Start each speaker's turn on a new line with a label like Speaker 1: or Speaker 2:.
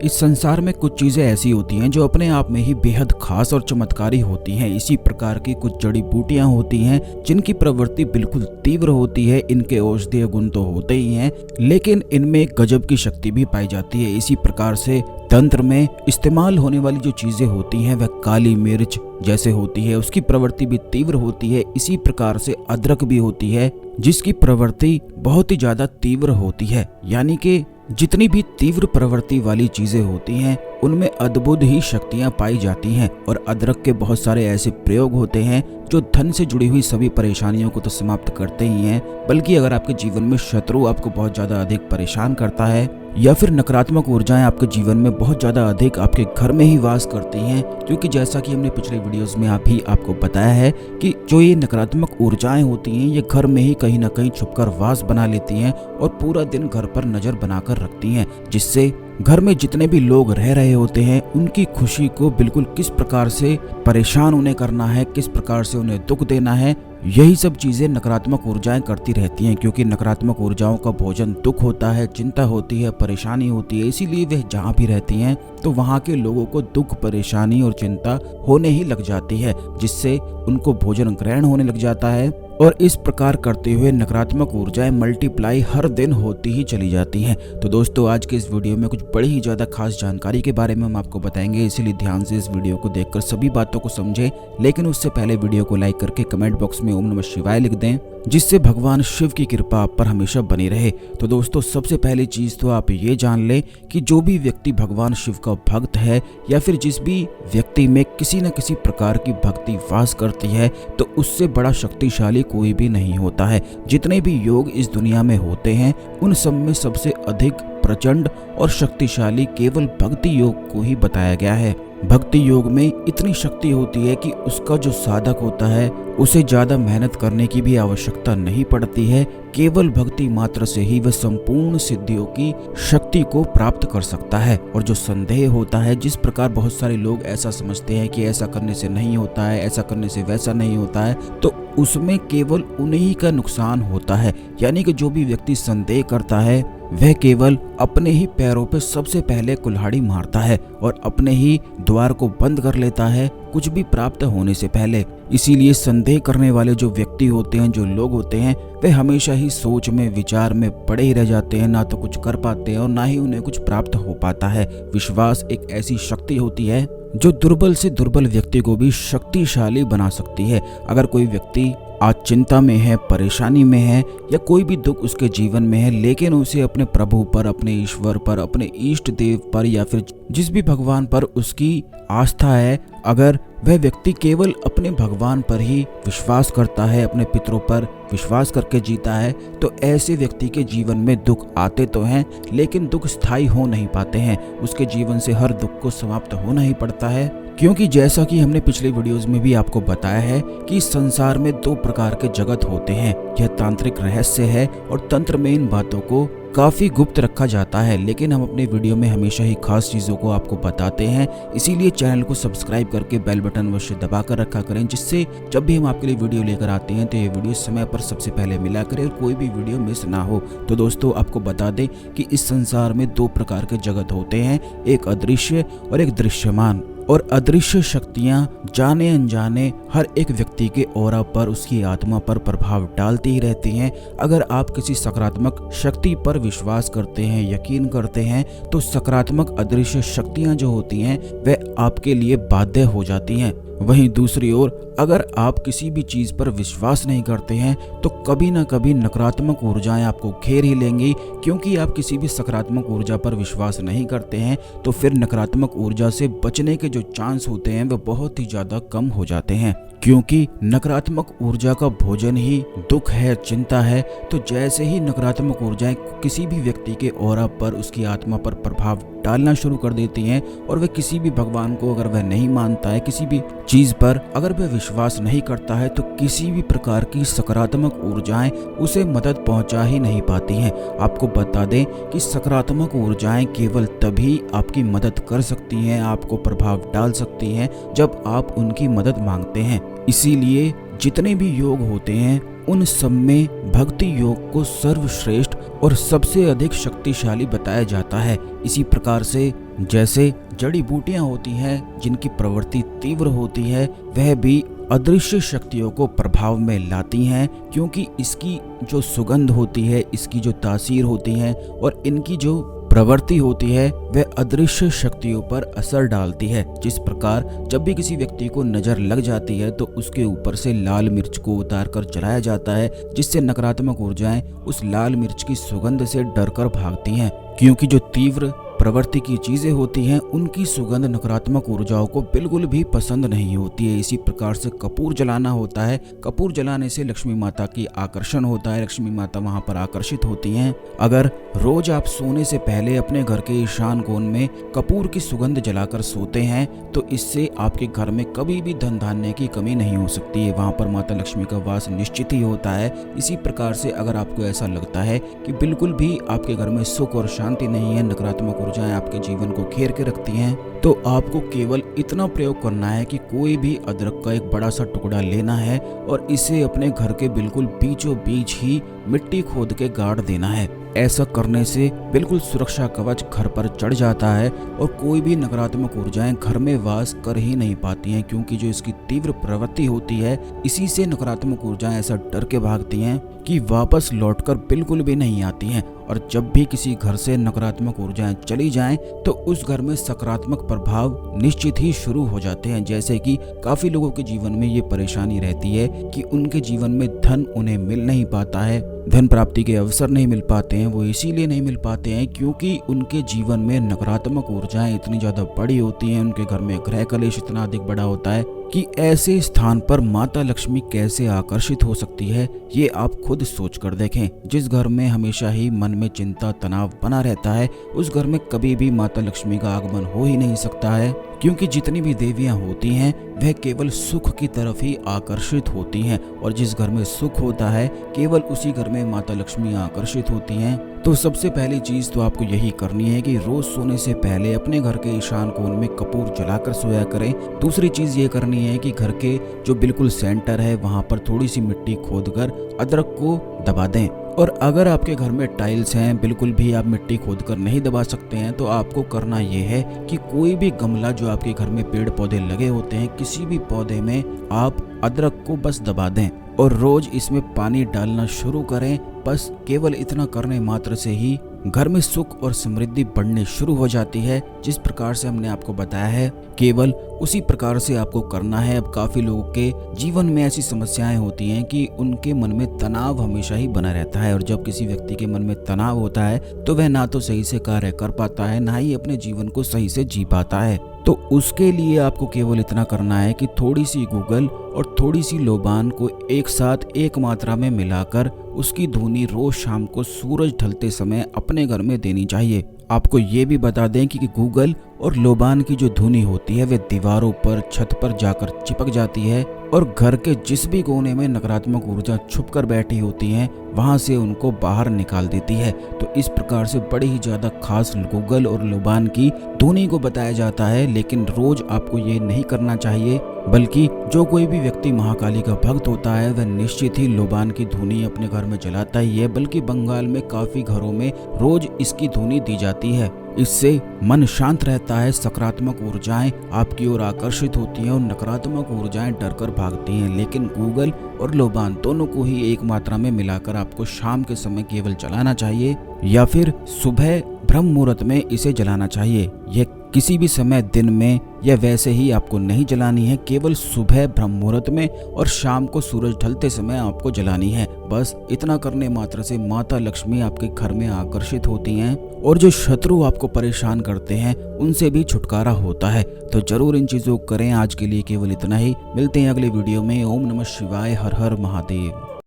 Speaker 1: इस संसार में कुछ चीजें ऐसी होती हैं जो अपने आप में ही बेहद खास और चमत्कारी होती हैं। इसी प्रकार की कुछ जड़ी बूटियां होती हैं जिनकी प्रवृत्ति बिल्कुल तीव्र होती है। इनके औषधीय गुण तो होते ही हैं, लेकिन इनमें एक गजब की शक्ति भी पाई जाती है। इसी प्रकार से तंत्र में इस्तेमाल होने वाली जो चीजें होती हैं वह काली मिर्च जैसे होती है, उसकी प्रवृत्ति भी तीव्र होती है। इसी प्रकार से अदरक भी होती है जिसकी प्रवृत्ति बहुत ही ज्यादा तीव्र होती है। यानी कि जितनी भी तीव्र प्रवृत्ति वाली चीजें होती हैं उनमें अद्भुत ही शक्तियां पाई जाती हैं। और अदरक के बहुत सारे ऐसे प्रयोग होते हैं जो धन से जुड़ी हुई सभी परेशानियों को तो समाप्त करते ही हैं, बल्कि अगर आपके जीवन में शत्रु आपको बहुत ज्यादा अधिक परेशान करता है या फिर नकारात्मक ऊर्जाएं आपके जीवन में बहुत ज्यादा अधिक आपके घर में ही वास करती हैं, क्योंकि जैसा कि हमने पिछले वीडियोस में आपको बताया है कि जो ये नकारात्मक ऊर्जाएं होती हैं ये घर में ही कहीं ना कहीं छुपकर वास बना लेती हैं और पूरा दिन घर पर नजर बनाकर रखती हैं, जिससे घर में जितने भी लोग रह रहे होते हैं उनकी खुशी को बिल्कुल किस प्रकार से परेशान उन्हें करना है, किस प्रकार से उन्हें दुख देना है, यही सब चीजें नकारात्मक ऊर्जाएं करती रहती हैं। क्योंकि नकारात्मक ऊर्जाओं का भोजन दुख होता है, चिंता होती है, परेशानी होती है। इसीलिए वह जहाँ भी रहती हैं तो वहाँ के लोगों को दुख, परेशानी और चिंता होने ही लग जाती है, जिससे उनको भोजन ग्रहण होने लग जाता है। और इस प्रकार करते हुए नकारात्मक ऊर्जाएं मल्टीप्लाई हर दिन होती ही चली जाती हैं। तो दोस्तों, आज के इस वीडियो में कुछ बड़ी ही ज्यादा खास जानकारी के बारे में हम आपको बताएंगे, इसीलिए ध्यान से इस वीडियो को देखकर सभी बातों को समझें। लेकिन उससे पहले वीडियो को लाइक करके कमेंट बॉक्स में ओम नमः शिवाय लिख दें, जिससे भगवान शिव की कृपा आप पर हमेशा बनी रहे। तो दोस्तों, सबसे पहली चीज तो आप ये जान लें कि जो भी व्यक्ति भगवान शिव का भक्त है या फिर जिस भी व्यक्ति में किसी न किसी प्रकार की भक्ति वास करती है, तो उससे बड़ा शक्तिशाली कोई भी नहीं होता है। जितने भी योग इस दुनिया में होते हैं उन सब में सबसे अधिक प्रचंड और शक्तिशाली केवल भक्ति योग को ही बताया गया है। भक्ति योग में इतनी शक्ति होती है कि उसका जो साधक होता है उसे ज्यादा मेहनत करने की भी आवश्यकता नहीं पड़ती है। केवल भक्ति मात्र से ही वह संपूर्ण सिद्धियों की शक्ति को प्राप्त कर सकता है। और जो संदेह होता है, जिस प्रकार बहुत सारे लोग ऐसा समझते हैं कि ऐसा करने से नहीं होता है, ऐसा करने से वैसा नहीं होता है, तो उसमें केवल उन्हीं का नुकसान होता है। यानी कि जो भी व्यक्ति संदेह करता है वह केवल अपने ही पैरों पे सबसे पहले कुल्हाड़ी मारता है और अपने ही द्वार को बंद कर लेता है कुछ भी प्राप्त होने से पहले। इसीलिए संदेह करने वाले जो व्यक्ति होते हैं, जो लोग होते हैं, वे हमेशा ही सोच में, विचार में पड़े ही रह जाते हैं, ना तो कुछ कर पाते हैं और ना ही उन्हें कुछ प्राप्त हो पाता है। विश्वास एक ऐसी शक्ति होती है जो दुर्बल से दुर्बल व्यक्ति को भी शक्तिशाली बना सकती है। अगर कोई व्यक्ति आज चिंता में है, परेशानी में है या कोई भी दुख उसके जीवन में है, लेकिन उसे अपने प्रभु पर, अपने ईश्वर पर, अपने इष्ट देव पर या फिर जिस भी भगवान पर उसकी आस्था है, अगर वह व्यक्ति केवल अपने भगवान पर ही विश्वास करता है, अपने पितरों पर विश्वास करके जीता है, तो ऐसे व्यक्ति के जीवन में दुख आते तो हैं लेकिन दुख स्थायी हो नहीं पाते हैं। उसके जीवन से हर दुख को समाप्त होना ही पड़ता है। क्योंकि जैसा कि हमने पिछले वीडियोस में भी आपको बताया है कि संसार में दो प्रकार के जगत होते हैं। यह तांत्रिक रहस्य है और तंत्र में इन बातों को काफी गुप्त रखा जाता है, लेकिन हम अपने वीडियो में हमेशा ही खास चीजों को आपको बताते हैं। इसीलिए चैनल को सब्सक्राइब करके बेल बटन अवश्य दबा कर रखा करें, जिससे जब भी हम आपके लिए वीडियो लेकर आते हैं तो ये वीडियो समय पर सबसे पहले मिला करे और कोई भी वीडियो मिस ना हो। तो दोस्तों, आपको बता दें कि इस संसार में दो प्रकार के जगत होते हैं, एक अदृश्य और एक दृश्यमान। और अदृश्य शक्तियां जाने अनजाने हर एक व्यक्ति के ऑरा पर, उसकी आत्मा पर प्रभाव डालती ही रहती हैं। अगर आप किसी सकारात्मक शक्ति पर विश्वास करते हैं, यकीन करते हैं, तो सकारात्मक अदृश्य शक्तियां जो होती हैं वह आपके लिए बाध्य हो जाती हैं। वहीं दूसरी ओर अगर आप किसी भी चीज पर विश्वास नहीं करते हैं तो कभी ना कभी नकारात्मक ऊर्जाएं आपको घेर ही लेंगी। क्योंकि आप किसी भी सकारात्मक ऊर्जा पर विश्वास नहीं करते हैं तो फिर नकारात्मक ऊर्जा से बचने के जो चांस होते हैं वह बहुत ही ज्यादा कम हो जाते हैं। क्योंकि नकारात्मक ऊर्जा का भोजन ही दुख है, चिंता है। तो जैसे ही नकारात्मक ऊर्जाएं किसी भी व्यक्ति के ऑरा पर, उसकी आत्मा पर प्रभाव डालना शुरू कर देती हैं और वह किसी भी भगवान को अगर वह नहीं मानता है, किसी भी चीज पर अगर वह विश्वास नहीं करता है, तो किसी भी प्रकार की सकारात्मक ऊर्जाएं उसे मदद पहुंचा ही नहीं पाती हैं। आपको बता दें कि सकारात्मक ऊर्जाएं केवल तभी आपकी मदद कर सकती हैं, आपको प्रभाव डाल सकती हैं, जब आप उनकी मदद मांगते हैं। इसीलिए जितने भी योग होते हैं उन सब में भक्ति योग को सर्वश्रेष्ठ और सबसे अधिक शक्तिशाली बताया जाता है। इसी प्रकार से जैसे जड़ी बूटियां होती हैं जिनकी प्रवृत्ति तीव्र होती है, वह भी अदृश्य शक्तियों को प्रभाव में लाती हैं, क्योंकि इसकी जो सुगंध होती है, इसकी जो तासीर होती है और इनकी जो प्रवृत्ति होती है वह अदृश्य शक्तियों पर असर डालती है। जिस प्रकार जब भी किसी व्यक्ति को नजर लग जाती है तो उसके ऊपर से लाल मिर्च को उतार कर चलाया जाता है, जिससे नकारात्मक ऊर्जाएं उस लाल मिर्च की सुगंध से डरकर भागती हैं, क्योंकि जो तीव्र प्रवृत्ति की चीजें होती हैं उनकी सुगंध नकारात्मक ऊर्जाओं को बिल्कुल भी पसंद नहीं होती है। इसी प्रकार से कपूर जलाना होता है। कपूर जलाने से लक्ष्मी माता की आकर्षण होता है, लक्ष्मी माता वहां पर आकर्षित होती हैं। अगर रोज आप सोने से पहले अपने घर के ईशान कोण में कपूर की सुगंध जलाकर सोते हैं तो इससे आपके घर में कभी भी धन धान्य की कमी नहीं हो सकती है, वहां पर माता लक्ष्मी का वास निश्चित ही होता है। इसी प्रकार से अगर आपको ऐसा लगता है कि बिल्कुल भी आपके घर में सुख और शांति नहीं है, नकारात्मक ऊर्जाएं आपके जीवन को घेर के रखती हैं, तो आपको केवल इतना प्रयोग करना है कि कोई भी अदरक का एक बड़ा सा टुकड़ा लेना है और इसे अपने घर के बिल्कुल बीचों बीच ही मिट्टी खोद के गाड़ देना है। ऐसा करने से बिल्कुल सुरक्षा कवच घर पर चढ़ जाता है और कोई भी नकारात्मक ऊर्जाएं घर में वास कर ही नहीं पाती हैं, क्योंकि जो इसकी तीव्र प्रवृत्ति होती है इसी से नकारात्मक ऊर्जाएं ऐसा डर के भागती हैं कि वापस लौटकर बिल्कुल भी नहीं आती हैं। और जब भी किसी घर से नकारात्मक ऊर्जाएं चली जाएं तो उस घर में सकारात्मक प्रभाव निश्चित ही शुरू हो जाते हैं। जैसे कि काफी लोगों के जीवन में ये परेशानी रहती है कि उनके जीवन में धन उन्हें मिल नहीं पाता है, धन प्राप्ति के अवसर नहीं मिल पाते हैं। वो इसीलिए नहीं मिल पाते हैं क्योंकि उनके जीवन में नकारात्मक ऊर्जाएं इतनी ज्यादा बड़ी होती हैं, उनके घर में ग्रह कलेश इतना अधिक बड़ा होता है कि ऐसे स्थान पर माता लक्ष्मी कैसे आकर्षित हो सकती है, ये आप खुद सोच कर देखें। जिस घर में हमेशा ही मन में चिंता तनाव बना रहता है उस घर में कभी भी माता लक्ष्मी का आगमन हो ही नहीं सकता है, क्योंकि जितनी भी देवियां होती हैं वह केवल सुख की तरफ ही आकर्षित होती हैं, और जिस घर में सुख होता है केवल उसी घर में माता लक्ष्मी आकर्षित होती हैं। तो सबसे पहली चीज तो आपको यही करनी है कि रोज सोने से पहले अपने घर के ईशान कोण में कपूर जलाकर सोया करें। दूसरी चीज ये करनी है कि घर के जो बिल्कुल सेंटर है वहां पर थोड़ी सी मिट्टी खोदकर अदरक को दबा दें। और अगर आपके घर में टाइल्स हैं, बिल्कुल भी आप मिट्टी खोदकर नहीं दबा सकते हैं, तो आपको करना यह है कि कोई भी गमला जो आपके घर में पेड़ पौधे लगे होते हैं, किसी भी पौधे में आप अदरक को बस दबा दें और रोज इसमें पानी डालना शुरू करें। बस केवल इतना करने मात्र से ही घर में सुख और समृद्धि बढ़ने शुरू हो जाती है। जिस प्रकार से हमने आपको बताया है केवल उसी प्रकार से आपको करना है। अब काफी लोगों के जीवन में ऐसी समस्याएं होती हैं कि उनके मन में तनाव हमेशा ही बना रहता है, और जब किसी व्यक्ति के मन में तनाव होता है तो वह ना तो सही से कार्य कर पाता है, ना ही अपने जीवन को सही से जी पाता है। तो उसके लिए आपको केवल इतना करना है कि थोड़ी सी गूगल और थोड़ी सी लोबान को एक साथ एक मात्रा में मिलाकर उसकी धुनी रोज शाम को सूरज ढलते समय अपने घर में देनी चाहिए। आपको ये भी बता दें कि गूगल और लोबान की जो धुनी होती है वे दीवारों पर, छत पर जाकर चिपक जाती है और घर के जिस भी कोने में नकारात्मक ऊर्जा छुप कर बैठी होती हैं वहां से उनको बाहर निकाल देती है। तो इस प्रकार से बड़ी ही ज्यादा खास गूगल और लोबान की धुनी को बताया जाता है, लेकिन रोज आपको ये नहीं करना चाहिए, बल्कि जो कोई भी व्यक्ति महाकाली का भक्त होता है वह निश्चित ही लोबान की धुनी अपने घर में जलाता ही है। बल्कि बंगाल में काफी घरों में रोज इसकी धुनी दी जाती है। इससे मन शांत रहता है, सकारात्मक ऊर्जाएं आपकी ओर आकर्षित होती हैं और नकारात्मक ऊर्जाएं डरकर भागती हैं। लेकिन गूगल और लोबान दोनों को ही एक मात्रा में मिलाकर आपको शाम के समय केवल जलाना चाहिए या फिर सुबह ब्रह्म मुहूर्त में इसे जलाना चाहिए। यह किसी भी समय दिन में या वैसे ही आपको नहीं जलानी है, केवल सुबह ब्रह्म मुहूर्त में और शाम को सूरज ढलते समय आपको जलानी है। बस इतना करने मात्र से माता लक्ष्मी आपके घर में आकर्षित होती हैं और जो शत्रु आपको परेशान करते हैं उनसे भी छुटकारा होता है। तो जरूर इन चीजों को करें। आज के लिए केवल इतना ही, मिलते हैं अगले वीडियो में। ओम नमः शिवाय, हर हर महादेव।